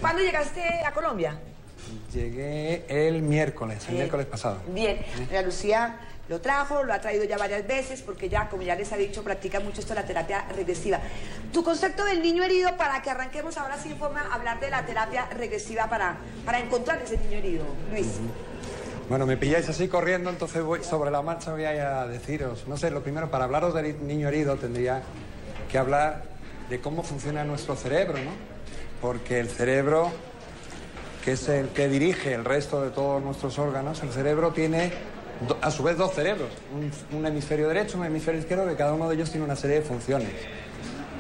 ¿Cuándo llegaste a Colombia? Llegué el miércoles pasado. Bien, María Lucía lo trajo, lo ha traído ya varias veces porque ya, como ya les ha dicho, practica mucho esto de la terapia regresiva. Tu concepto del niño herido, para que arranquemos ahora sí en forma a hablar de la terapia regresiva para encontrar ese niño herido, Luis. Bueno, me pilláis así corriendo, entonces sobre la marcha voy a deciros. No sé, lo primero, para hablaros del niño herido tendría que hablar de cómo funciona nuestro cerebro, ¿no? Porque el cerebro, que es el que dirige el resto de todos nuestros órganos, el cerebro tiene a su vez dos cerebros, un hemisferio derecho, un hemisferio izquierdo, que cada uno de ellos tiene una serie de funciones.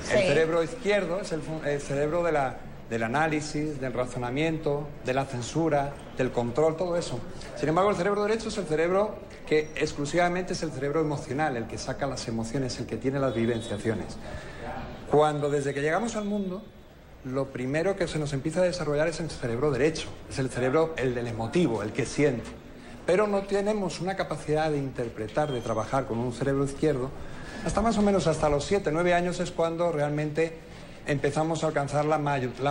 Sí. El cerebro izquierdo es el cerebro del análisis, del razonamiento, de la censura, del control, todo eso. Sin embargo, el cerebro derecho es el cerebro que exclusivamente es el cerebro emocional, el que saca las emociones, el que tiene las vivenciaciones. Cuando desde que llegamos al mundo, lo primero que se nos empieza a desarrollar es el cerebro derecho, es el cerebro, el del emotivo, el que siente. Pero no tenemos una capacidad de interpretar, de trabajar con un cerebro izquierdo, hasta más o menos hasta los 7, 9 años es cuando realmente empezamos a alcanzar la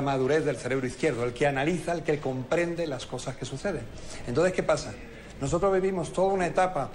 madurez del cerebro izquierdo, el que analiza, el que comprende las cosas que suceden. Entonces, ¿qué pasa? Nosotros vivimos toda una etapa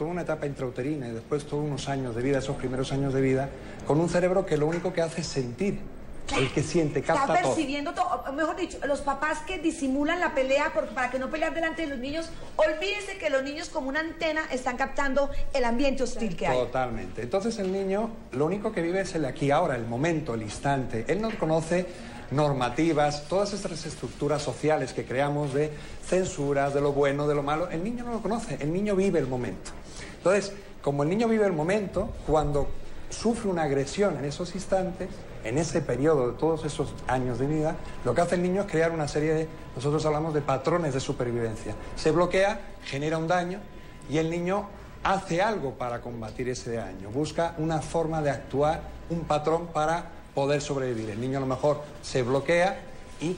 intrauterina y después todos unos años de vida, esos primeros años de vida, con un cerebro que lo único que hace es sentir. El que siente, capta todo. Está percibiendo todo. Mejor dicho, los papás que disimulan la pelea para que no pelear delante de los niños, olvídense que los niños como una antena están captando el ambiente hostil que hay. Totalmente. Entonces el niño lo único que vive es el aquí ahora, el momento, el instante. Él no conoce normativas, todas estas estructuras sociales que creamos de censuras, de lo bueno, de lo malo. El niño no lo conoce, el niño vive el momento. Entonces, como el niño vive el momento, cuando sufre una agresión en esos instantes, en ese periodo de todos esos años de vida, lo que hace el niño es crear una serie de, nosotros hablamos de patrones de supervivencia. Se bloquea, genera un daño y el niño hace algo para combatir ese daño. Busca una forma de actuar, un patrón para poder sobrevivir. El niño a lo mejor se bloquea y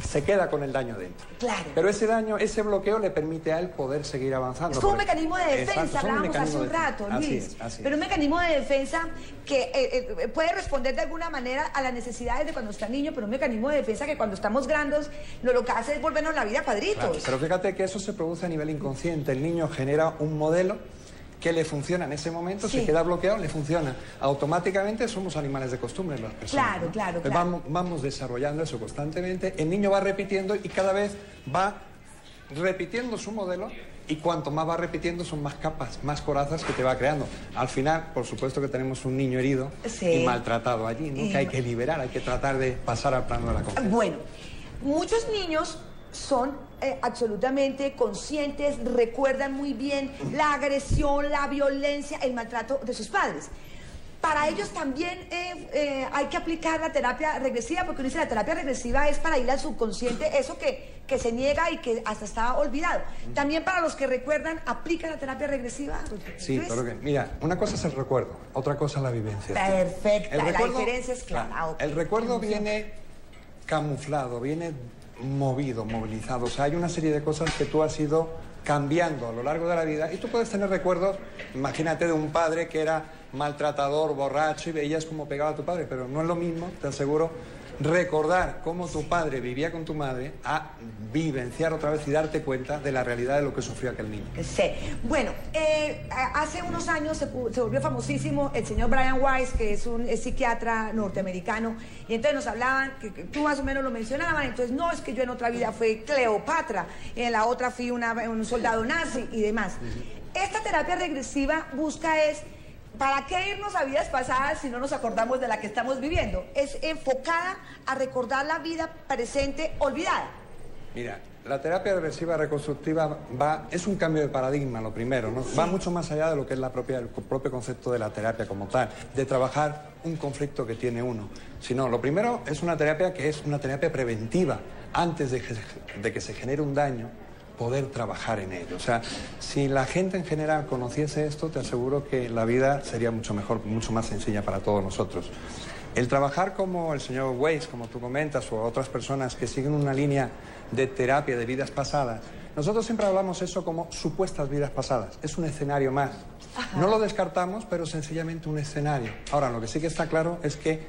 se queda con el daño dentro. Claro. Pero ese daño, ese bloqueo le permite a él poder seguir avanzando. Es como un mecanismo de defensa, hablábamos hace un rato, Luis. Así es. Pero un mecanismo de defensa que puede responder de alguna manera a las necesidades de cuando está niño, pero un mecanismo de defensa que cuando estamos grandes lo que hace es volvernos la vida cuadritos. Claro, pero fíjate que eso se produce a nivel inconsciente. El niño genera un modelo que le funciona en ese momento, sí. Se queda bloqueado, le funciona. Automáticamente somos animales de costumbre las personas. Claro, ¿no? Claro. Vamos desarrollando eso constantemente. El niño va repitiendo y cada vez va repitiendo su modelo y cuanto más va repitiendo son más capas, más corazas que te va creando. Al final, por supuesto que tenemos un niño herido y maltratado allí, ¿no? Que hay que liberar, hay que tratar de pasar al plano de la confianza. Bueno, muchos niños son absolutamente conscientes, recuerdan muy bien la agresión, la violencia, el maltrato de sus padres. Para ellos también hay que aplicar la terapia regresiva, porque uno dice la terapia regresiva es para ir al subconsciente, eso que se niega y que hasta está olvidado. También para los que recuerdan, ¿aplica la terapia regresiva? Sí, pero que, mira, una cosa es el recuerdo, otra cosa es la vivencia. Perfecta, la diferencia es clara. El recuerdo viene camuflado, viene movido, movilizado. O sea, hay una serie de cosas que tú has ido cambiando a lo largo de la vida y tú puedes tener recuerdos, imagínate, de un padre que era maltratador, borracho y veías cómo pegaba a tu padre, pero no es lo mismo, te aseguro, recordar cómo tu padre vivía con tu madre a vivenciar otra vez y darte cuenta de la realidad de lo que sufrió aquel niño. Sí. Bueno, hace unos años se volvió famosísimo el señor Brian Weiss, que es un psiquiatra norteamericano, y entonces nos hablaban, que tú más o menos lo mencionabas, entonces no, es que yo en otra vida fui Cleopatra, en la otra fui un soldado nazi y demás. Esta terapia regresiva busca es, ¿para qué irnos a vidas pasadas si no nos acordamos de la que estamos viviendo? Es enfocada a recordar la vida presente olvidada. Mira, la terapia regresiva reconstructiva es un cambio de paradigma, lo primero, ¿no? Sí. Va mucho más allá de lo que es el propio concepto de la terapia como tal, de trabajar un conflicto que tiene uno. Sino, lo primero es una terapia que es una terapia preventiva, antes de que se genere un daño, poder trabajar en ello. O sea, si la gente en general conociese esto, te aseguro que la vida sería mucho mejor, mucho más sencilla para todos nosotros. El trabajar como el señor Weiss, como tú comentas, o otras personas que siguen una línea de terapia de vidas pasadas, nosotros siempre hablamos eso como supuestas vidas pasadas. Es un escenario más. Ajá. No lo descartamos, pero sencillamente un escenario. Ahora, lo que sí que está claro es que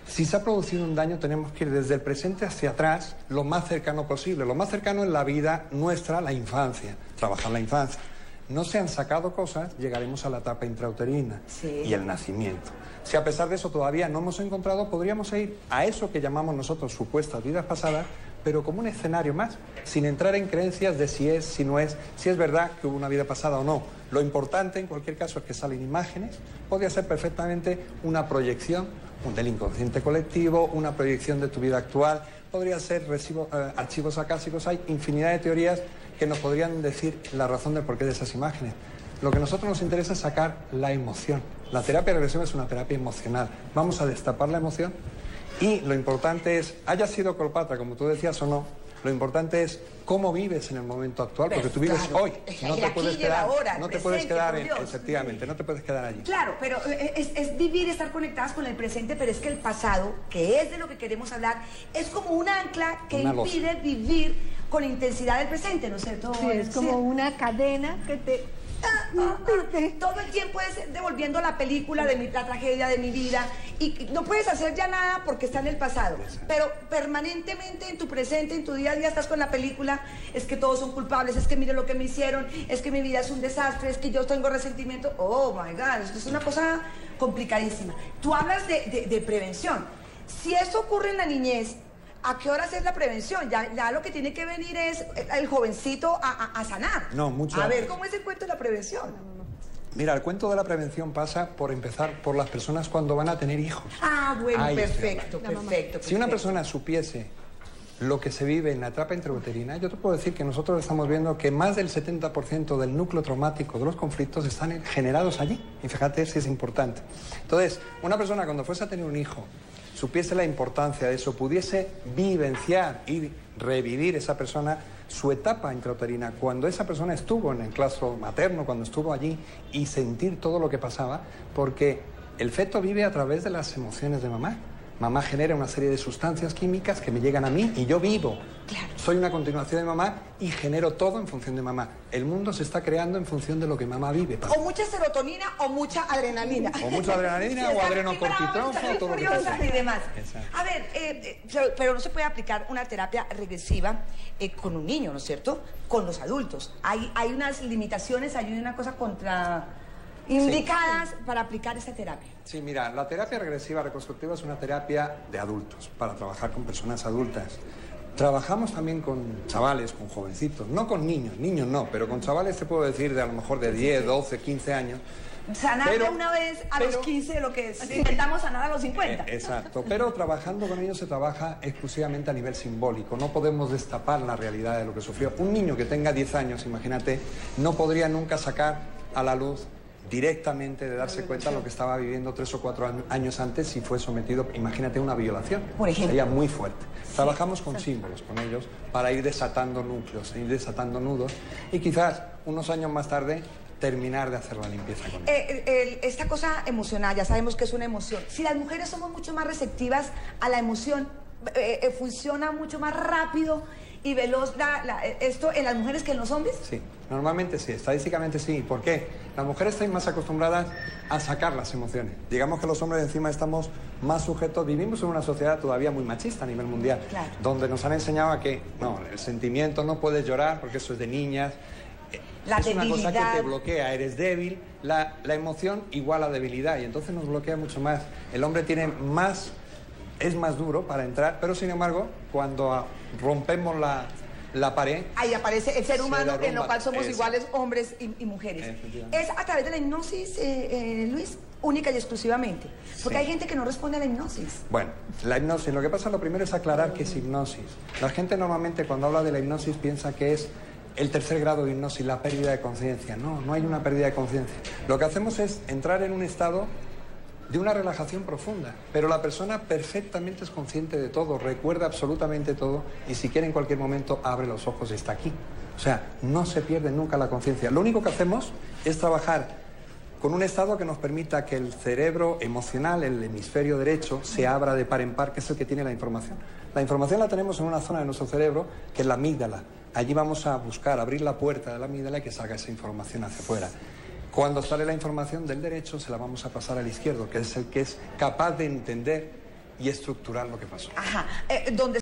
Si se ha producido un daño, tenemos que ir desde el presente hacia atrás lo más cercano posible. Lo más cercano en la vida nuestra, la infancia, trabajar la infancia. No se han sacado cosas, llegaremos a la etapa intrauterina y el nacimiento. Si a pesar de eso todavía no hemos encontrado, podríamos ir a eso que llamamos nosotros supuestas vidas pasadas, pero como un escenario más, sin entrar en creencias de si es, si no es, si es verdad que hubo una vida pasada o no. Lo importante, en cualquier caso, es que salen imágenes. Podría ser perfectamente una proyección del inconsciente colectivo, una proyección de tu vida actual, podría ser archivos acásicos. Hay infinidad de teorías que nos podrían decir la razón del porqué de esas imágenes. Lo que a nosotros nos interesa es sacar la emoción. La terapia regresiva es una terapia emocional. Vamos a destapar la emoción y lo importante es, haya sido Cleopatra, como tú decías o no, lo importante es cómo vives en el momento actual, porque tú vives hoy. No te puedes quedar, efectivamente, no te puedes quedar allí. Claro, pero es vivir, estar conectadas con el presente, pero es que el pasado, que es de lo que queremos hablar, es como un ancla que impide vivir con intensidad el presente, ¿no es cierto? Sí, es como una cadena que te... Todo el tiempo es devolviendo la película de la tragedia de mi vida y no puedes hacer ya nada porque está en el pasado, pero permanentemente en tu presente, en tu día a día estás con la película. Es que todos son culpables, es que mire lo que me hicieron, es que mi vida es un desastre, es que yo tengo resentimiento. Oh my God, es una cosa complicadísima. Tú hablas de prevención. Si esto ocurre en la niñez, ¿a qué horas es la prevención? Ya lo que tiene que venir es el jovencito a sanar. No, mucho. A ver, ¿cómo es el cuento de la prevención? Mira, el cuento de la prevención pasa por empezar por las personas cuando van a tener hijos. Ah, bueno, perfecto. Si una persona supiese lo que se vive en la etapa intrauterina, yo te puedo decir que nosotros estamos viendo que más del 70% del núcleo traumático de los conflictos están generados allí. Y fíjate si es importante. Entonces, una persona cuando fuese a tener un hijo, supiese la importancia de eso, pudiese vivenciar y revivir esa persona su etapa intrauterina, cuando esa persona estuvo en el claustro materno, cuando estuvo allí, y sentir todo lo que pasaba, porque el feto vive a través de las emociones de mamá. Mamá genera una serie de sustancias químicas que me llegan a mí y yo vivo. Claro. Soy una continuación de mamá y genero todo en función de mamá. El mundo se está creando en función de lo que mamá vive. O mucha serotonina o mucha adrenalina. O mucha adrenalina o adrenocortisol o todo lo que sea. Y demás. Exacto. A ver, pero no se puede aplicar una terapia regresiva con un niño, ¿no es cierto? Con los adultos. Hay unas limitaciones, hay una cosa indicadas para aplicar esta terapia. Sí, mira, la terapia regresiva reconstructiva es una terapia de adultos, para trabajar con personas adultas. Trabajamos también con chavales, con jovencitos, no con niños no, pero con chavales te puedo decir de a lo mejor de 10, 12, 15 años. Sanar de una vez a los 15 lo que es. Intentamos sanar a los 50. Exacto, pero trabajando con ellos se trabaja exclusivamente a nivel simbólico. No podemos destapar la realidad de lo que sufrió. Un niño que tenga 10 años, imagínate, no podría nunca sacar a la luz directamente de darse cuenta de lo que estaba viviendo 3 o 4 años antes si fue sometido, imagínate, a una violación. Por ejemplo. Sería muy fuerte. Trabajamos con símbolos, con ellos, para ir desatando núcleos, ir desatando nudos y quizás unos años más tarde terminar de hacer la limpieza con ellos. Esta cosa emocional, ya sabemos que es una emoción. Si las mujeres somos mucho más receptivas a la emoción, funciona mucho más rápido y veloz esto en las mujeres que en los hombres. Sí, normalmente sí, estadísticamente sí. ¿Por qué? Las mujeres están más acostumbradas a sacar las emociones. Digamos que los hombres encima estamos más sujetos, vivimos en una sociedad todavía muy machista a nivel mundial, claro, donde nos han enseñado a que no, el sentimiento no puedes llorar porque eso es de niñas. La debilidad. Una cosa que te bloquea, eres débil, la emoción igual a debilidad y entonces nos bloquea mucho más. El hombre tiene más, es más duro para entrar, pero sin embargo, cuando rompemos la pared, ahí aparece el ser humano en lo cual somos iguales hombres y mujeres. Es a través de la hipnosis, Luis, única y exclusivamente, porque hay gente que no responde a la hipnosis. Bueno, la hipnosis, lo que pasa, lo primero es aclarar qué es hipnosis. La gente normalmente cuando habla de la hipnosis piensa que es el tercer grado de hipnosis, la pérdida de conciencia. No, no hay una pérdida de conciencia. Lo que hacemos es entrar en un estado de una relajación profunda, pero la persona perfectamente es consciente de todo, recuerda absolutamente todo y si quiere en cualquier momento abre los ojos y está aquí. O sea, no se pierde nunca la conciencia. Lo único que hacemos es trabajar con un estado que nos permita que el cerebro emocional, el hemisferio derecho, se abra de par en par, que es el que tiene la información. La información la tenemos en una zona de nuestro cerebro que es la amígdala. Allí vamos a buscar, abrir la puerta de la amígdala y que salga esa información hacia afuera. Cuando sale la información del derecho se la vamos a pasar al izquierdo, que es el que es capaz de entender y estructurar lo que pasó. Ajá. Donde